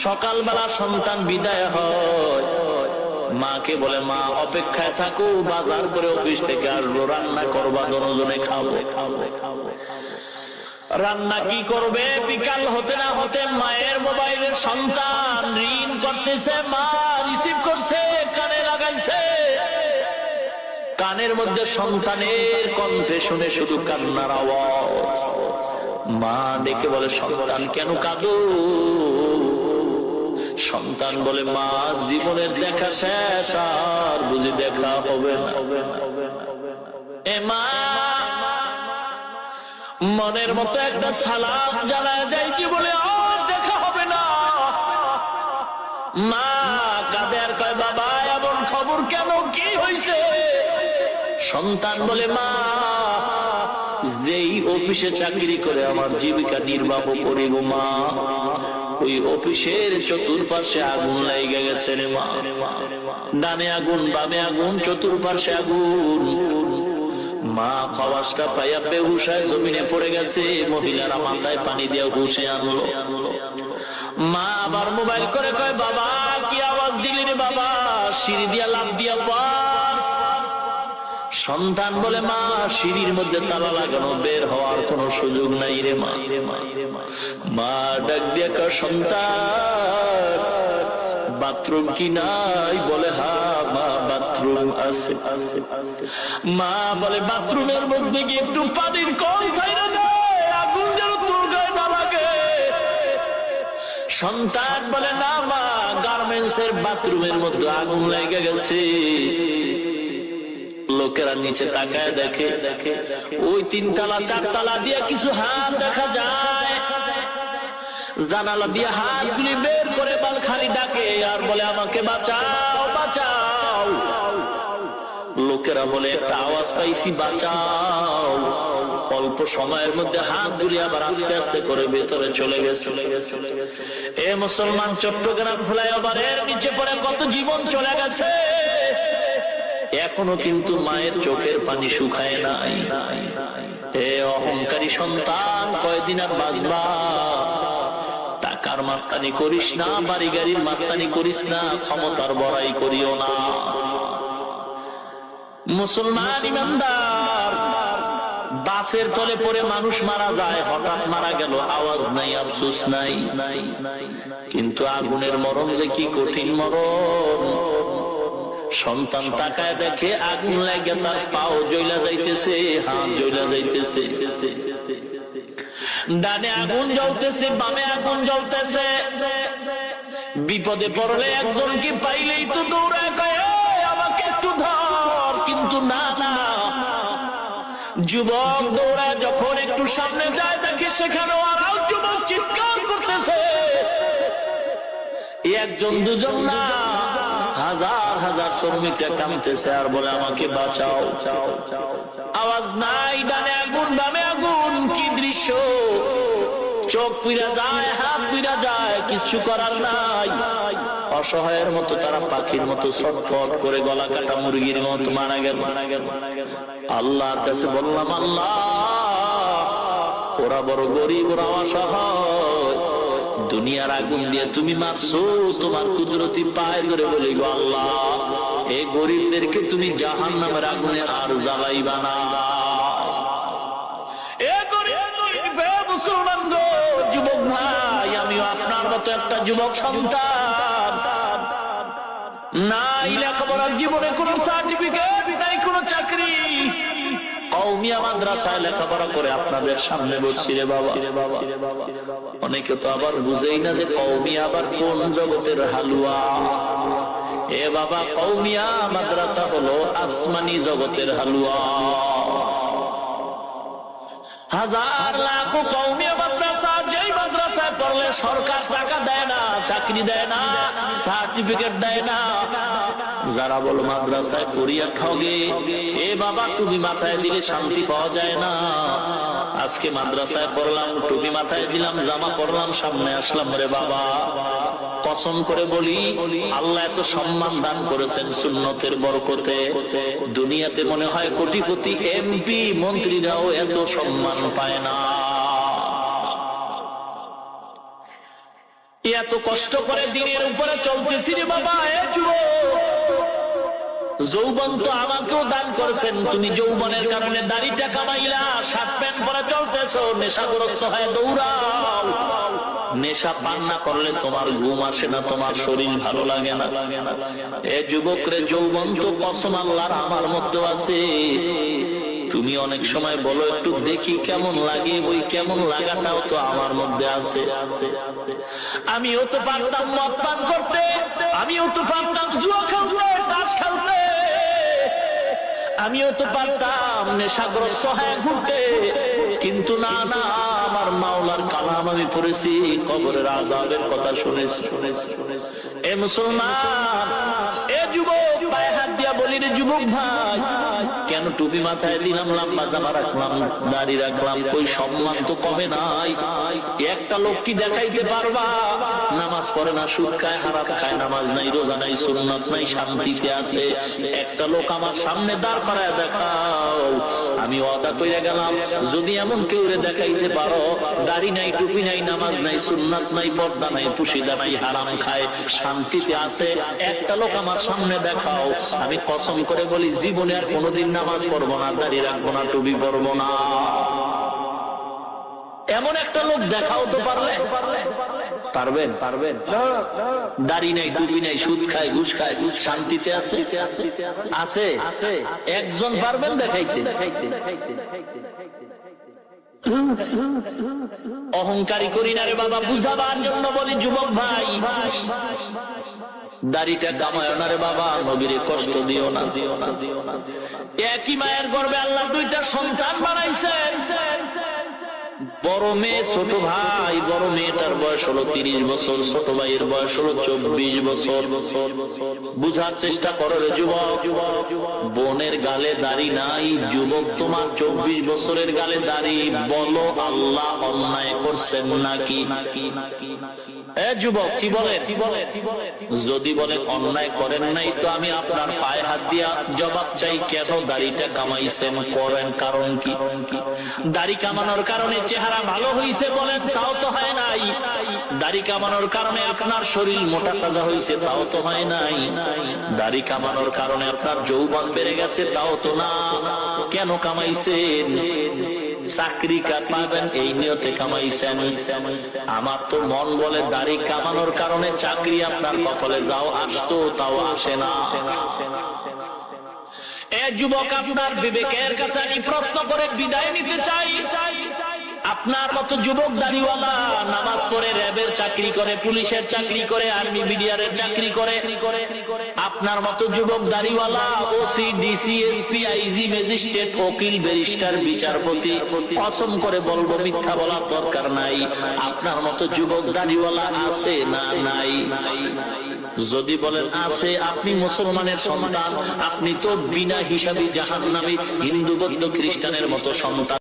সকালবেলা সন্তান বিদায় হয়, মাকে বলে মা অপেক্ষায় থাকো, বাজার করে অফিস থেকে আসবো, রান্না করবা, দুজনে খাবো। রান্না কি করবে? বিকাল হতে না হতে মায়ের মোবাইলের সন্তান রিং করতেছে, মা রিসিভ করছে, কানে লাগাইছে, কানের মধ্যে সন্তানের কণ্ঠে শুনে শুধু কান্নার আওয়াজ। মা ডেকে বলে সন্তান কেন কাঁদো? সন্তান বলে মা জীবনের দেখা শেষ, আর বুঝি দেখা হবে না। এ মা মনের মতো একটা সালাম জানায় যাই কি বলে আর দেখা হবে না। মা কাঁদে আর কয় বাবা এমন খবর কেন, কি হয়েছে? সন্তান বলে মা যেই অফিসে চাকরি করে আমার জীবিকা নির্বাহ করি গো মা, ওই অফিসের চতুর্পাশে আগুন লেগে গেছে রে মা। ডানে আগুন, বামে আগুন, চতুর্পাশে আগুন। মা খাওয়াজটা পাইয়া বেহুশায় জমিনে পড়ে গেছে। মহিলারা মাথায় পানি দিয়ে হুশে আনলো। মা আবার মোবাইল করে কয় বাবা কি আওয়াজ দিলি রে বাবা? সিঁড়ি দিয়া লাফ দিয়া পার। সন্তান বলে মা সিঁড়ির মধ্যে তালা লাগানো, বের হওয়ার কোনো সুযোগ নাই রে মা। মা ডাক দিয়া কয় সন্তান বাথরুম কি নাই? বলে হ্যাঁ মা বাথরুম আছে। মা বলে বাথরুমের মধ্যে গিয়ে একটু পানির কল ছাইরা দে, আগুন যেন তোর গায়ে না লাগে। সন্তান বলে না মা গার্মেন্টস এর বাথরুমের মধ্যে আগুন লেগে গেছে। লোকেরা নিচে তাকায় দেখে ওই 3 তলা 4 তলা দিয়ে কিছু হাত দেখা যায়। জানালা দিয়ে হাতগুলি বের করে বালখানি ডাকে আর বলে আমাকে বাঁচাও বাঁচাও। লোকেরা বলে একটা আওয়াজ পাইছি বাঁচাও। অল্প সময়ের মধ্যে হাতগুলি আবার আস্তে আস্তে করে ভেতরে চলে গেছে। এ মুসলমান, চট্টগ্রাম ফ্লাইওভারের নিচে পড়ে কত জীবন চলে গেছে, এখনো কিন্তু মায়ের চোখের পানি শুকায় নাই। এ অহংকারী সন্তান, কয়দিন আর বাঁচবা? টাকার মাস্তানি করিস না, বাড়ি গাড়ির মাস্তানি করিস না, ক্ষমতার বড়াই করিও না। মুসলমান ইমানদার, বাসের তলে পড়ে মানুষ মারা যায়, হঠাৎ মারা গেল, আওয়াজ নাই, আফসোস নাই। কিন্তু আগুনের মরণ যে কি কঠিন মরণ। সন্তান তাকায় দেখে আগুন লাগে, তার পাও জ্বলা যাইতেছে, হাত জ্বলা যাইতেছে। ডানে আগুন জ্বলতেছে, বামে আগুন জ্বলতেছে। বিপদে পড়লে একজনকে পাইলেই তো দৌড়ায় কয় আমাকে একটু ধর, কিন্তু না না, যুবক দৌড়ায় যখন একটু সামনে যায় দেখে সেখানে আরো যুবক চিৎকার করতেছে। একজন দুজন না, হাজার হাজার শ্রমিকরা কাঁদতেছে আর বলে আমাকে বাঁচাও। আওয়াজ নাই, ডানে আগুন বামে আগুন, কি দৃশ্য! চোখ পুইরা যায়, হাত পুইরা যায়, কিচ্ছু করার নাই। অসহায়ের মতো তারা পাখির মতো ছটফট করে গলা কাটা মুরগির মতো মারা গেল। আল্লাহর কাছে বললাম আল্লাহ ওরা বড় গরিব, ওরা অসহায়, দুনিয়ার আগুন দিয়ে তুমি মারছো, তোমার কুদরতি পায়ে ধরে বলি গো আল্লাহ এই গরিবদেরকে তুমি জাহান্নামের আগুনে আর জ্বালাইবা না। যুবক ভাই, আমিও আপনার মতো একটা যুবক সন্তান, নাই লেখাপড়ার জীবনে কোন সার্টিফিকেট নাই, কোন চাকরি, কওমিয়া মাদ্রাসায় লেখাপড়া করে আপনাদের সামনে বসছি রে বাবা। অনেকে তো আবার বুঝেই না যে কওমিয়া আবার কোন জগতের হালুয়া। এ বাবা, কওমিয়া মাদ্রাসা হলো আসমানি জগতের হালুয়া। হাজার লাখ কওমিয়া মাদ্রাসা, যেই মাদ্রাসায় পড়লে সরকার টাকা দেয় না, চাকরি দেয় না, সার্টিফিকেট দেয় না। যারা বলো মাদ্রাসায় পড়িয়া ঠগে, এ বাবা টুপি মাথায় দিলে শান্তি পাওয়া যায় না। আজকে মাদ্রাসায় পড়লাম, টুপি মাথায় দিলাম, জামা পড়লাম, সামনে আসলাম, রে বাবা কসম করে বলি আল্লাহ এত সম্মান দান করেছেন সুন্নতের বরকতে, দুনিয়াতে মনে হয় কোটিপতি এমপি মন্ত্রীরাও এত সম্মান পায় না। এত কষ্ট করে দিনের উপরে চলতেছি রে বাবা। যৌবন তো আমাকেও দান করেছেন, তুমি যৌবনের কারণে দাড়িটা কামাইলা, শার্ট প্যান্ট পরে চলতেছো, নেশাগ্রস্ত হয়ে দৌড়াও। নেশা পান না করলে তোমার ঘুম আসে না, তোমার শরীর ভালো লাগে না। এ যুবক রে, যৌবন তো কসম আল্লাহর আমার মধ্যে আছে। তুমি অনেক সময় বলো একটু দেখি কেমন লাগে, ওই কেমন লাগাটাও তো আমার মধ্যে আছে। আমিও তো পারতাম মদ পান করতে, আমিও তো পারতাম জুয়া খেলতে, তাস খেলতে, আমিও তো পারতাম নেশাগ্রস্ত হয়ে ঘুরতে, কিন্তু না না, আমার মাওলার কালাম আমি পড়েছি, কবরের আযাবের কথা শুনেছি। এ মুসলমান, এ যুবক, পায়ে হাত দিয়া বলি রে যুবক ভাই, কেন টুপি মাথায় দিলাম, লম্বা জামা রাখলাম, দাড়ি রাখলাম, কই সম্মান তো কমে নাই। একটা লোক কি দেখাইতে পারবা নামাজ পড়ে না, সুদ খায়, হারাম খায়, নামাজ নাই, রোজা নাই, সুন্নাত নাই, শান্তিতে আছে? একটা লোক আমার সামনে দাঁড় করায় দেখাও, আমি ওয়াদা কইরা গেলাম, যদি এমন কেউ রে দেখাইতে পারো, দাড়ি নাই, টুপি নাই, নামাজ নাই, সুন্নাত নাই, পর্দা নাই, পুশিদা নাই, হারাম খায়, শান্তিতে আছে, একটা লোক আমার সামনে দেখাও, আমি কসম করে বলি জীবনে আর কোনোদিন নামাজ পড়বো না, দাড়ি রাখবো না, টুপি পরবো না। এমন একটা লোক দেখাও তো পারলে? পারবেন? পারবেন? দাড়ি নাই, টুপি নাই, সুদ খায়, ঘুষ খায়, শান্তিতে আছে? আছে? একজন পারবেন দেখাইতে? অহংকারী করি না রে বাবা, বুঝাবার জন্য বলি যুবক ভাই, দাড়িটা কামায় না রে বাবা, নবীরে কষ্ট দিও না। একই মায়ের গর্ভে আল্লাহ দুইটা সন্তান বানাইছেন। বড় মেয়ে ছোট ভাই, বড় মেয়েটার বয়স হলো 30 বছর, ছোট ভাইয়ের বয়স হলো 24 বছর। বুঝার চেষ্টা করো রে যুবক, বোনের গালে দাড়ি নাই, যুবক তোমার 24 বছরের গালে দাড়ি, বলো আল্লাহ অন্যায় করছেন নাকি? এ যুবক, কি বলেন? যদি বলেন অন্যায় করেন নাই, তো আমি আপনার পায়ে হাত দিয়া জবাব চাই, কেন দাড়িটা কামাইছেন, করেন কারণ কি? দাড়ি কামানোর কারণে চেহারা ভালো হয়েছে বলেন, তাও তো হয় নাই। দাড়ি কামানোর কারণে আপনার শরীর মোটা তাজা হয়েছে, তাও তো হয় নাই। দাড়ি কামানোর কারণে আপনার যৌবন বেড়ে গেছে, তাও তো না। কেন কামাইছেন? চাকরি পাবেন এই নিয়তে কামাইছেন? আমার তো মন বলে দাড়ি কামানোর কারণে চাকরি আপনার কপালে যাও আসতো, তাও আসে না। এ যুবক, আপনার বিবেকের কাছে আমি প্রশ্ন করে বিদায় নিতে চাই। আপনার মতো যুবক দাড়িওয়ালা নামাজ পড়ে র্যাবের চাকরি করে, পুলিশের চাকরি করে, আর্মি বিডিআরের চাকরি করে, আপনার মতো যুবক দাড়িওয়ালা OC, DC, SP, IG, magistrate, উকিল, ব্যারিস্টার, বিচারপতি, কসম করে বলবো মিথ্যা বলার দরকার নাই, আপনার মতো যুবক দাড়িওয়ালা আছে না নাই? যদি বলেন আছে, আপনি মুসলমানের সন্তান, আপনি তো বিনা হিসাবে জাহান্নামী হিন্দু, বৌদ্ধ, খ্রিস্টানের মতো সন্তান।